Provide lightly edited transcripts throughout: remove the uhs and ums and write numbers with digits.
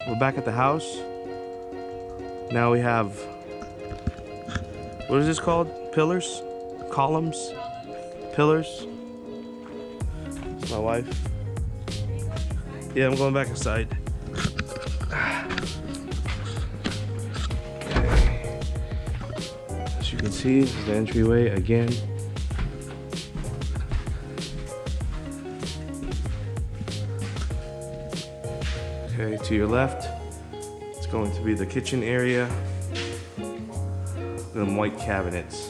we're back at the house. Now we have, what is this called? Pillars? Columns? Pillars? It's my wife. Yeah, I'm going back inside. As you can see, this is the entryway again. Okay, to your left, it's going to be the kitchen area. Them white cabinets.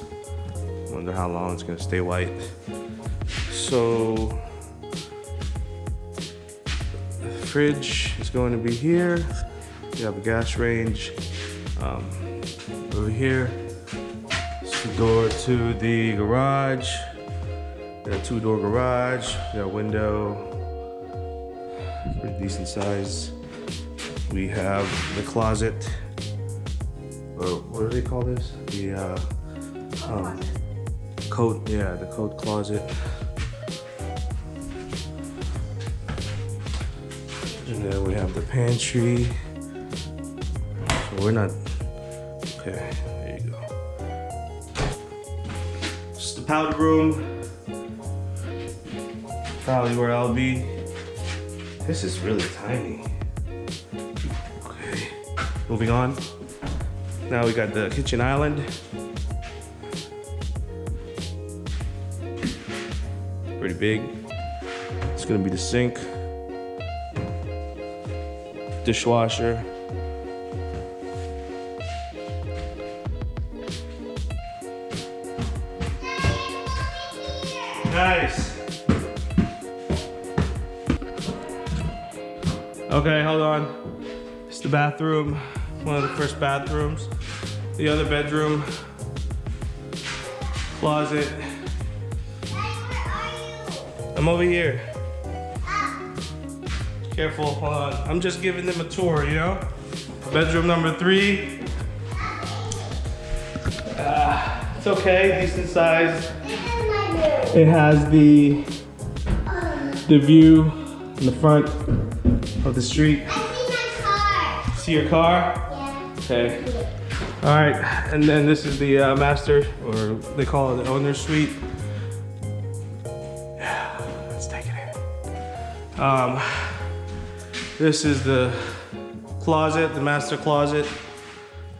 Wonder how long it's gonna stay white. So, the fridge is going to be here. You have a gas range over here. It's the door to the garage. We got a 2-door garage. We got a window, pretty decent size. We have the closet. What do they call this? The coat. Yeah, the coat closet. And then we have the pantry. So we're not. Okay, there you go. It's the powder room. Probably where I'll be. This is really tiny. Okay, moving on. Now we got the kitchen island. Pretty big. It's gonna be the sink, dishwasher. Nice. Okay, hold on. It's the bathroom, one of the first bathrooms. The other bedroom, closet. I'm over here. Careful, hold on. I'm just giving them a tour, you know? Bedroom number 3. It's okay, decent size. It has the view in the front of the street. I see my car. See your car? Yeah. Okay. All right, and then this is the master, or they call it the owner's suite. Yeah, let's take it in. This is the closet, the master closet.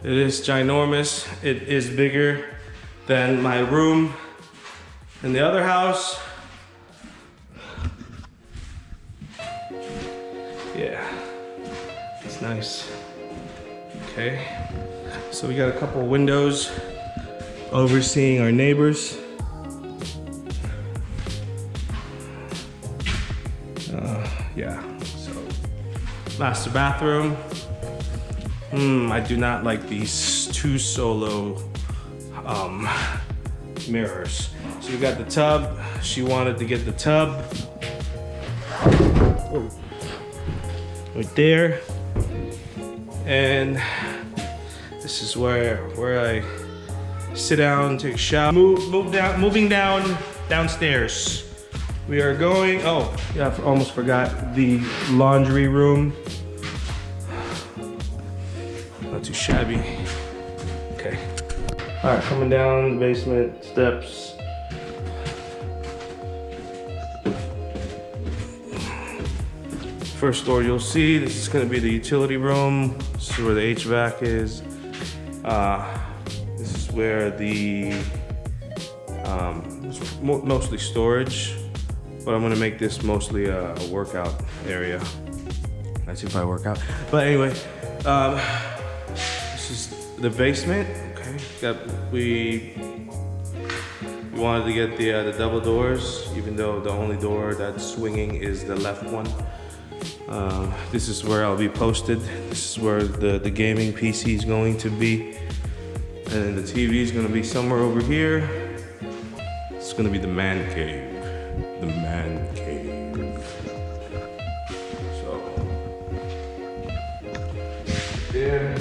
It is ginormous. It is bigger than my room in the other house. Yeah, it's nice. Okay. So we got a couple windows overseeing our neighbors. Yeah, so master bathroom. I do not like these 2 solo mirrors. So we got the tub. She wanted to get the tub. Oh. Right there. And this is where I sit down, take a shower, moving downstairs. We are going, oh yeah, I almost forgot the laundry room. Not too shabby. Okay. All right, coming down the basement steps. First door you'll see, this is gonna be the utility room. This is where the HVAC is. This is where the, mostly storage, but I'm gonna make this mostly a workout area. Let's see if I work out. But anyway, this is the basement. Okay, we wanted to get the double doors, even though the only door that's swinging is the left one. This is where I'll be posted. This is where the gaming PC is going to be. And the TV is going to be somewhere over here. It's going to be the man cave. The man cave. So, there.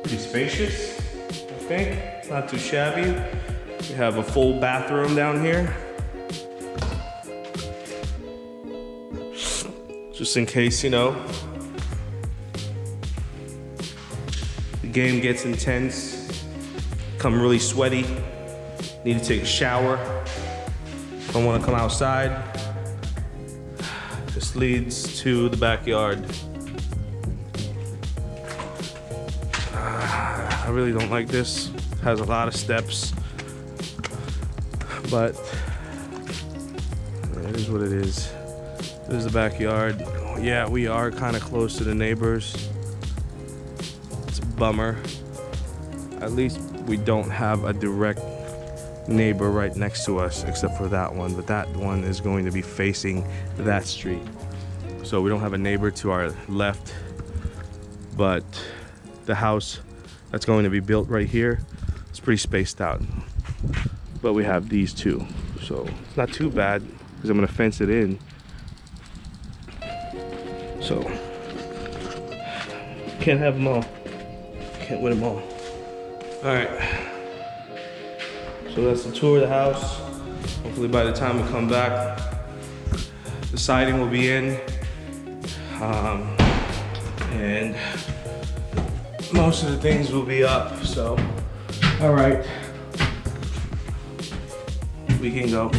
Pretty spacious, I think. Not too shabby. We have a full bathroom down here. Just in case, you know, game gets intense, come really sweaty, need to take a shower, don't want to come outside. This leads to the backyard. I really don't like this. It has a lot of steps, but it is what it is. This is the backyard. Yeah, we are kind of close to the neighbors. It's a bummer. At least we don't have a direct neighbor right next to us, except for that one. But that one is going to be facing that street. So we don't have a neighbor to our left. But the house that's going to be built right here, it's pretty spaced out. But we have these two. So it's not too bad because I'm going to fence it in. So, can't have them all. Can't win them all. Alright. So that's the tour of the house. Hopefully by the time we come back, the siding will be in. And most of the things will be up. So, alright. We can go.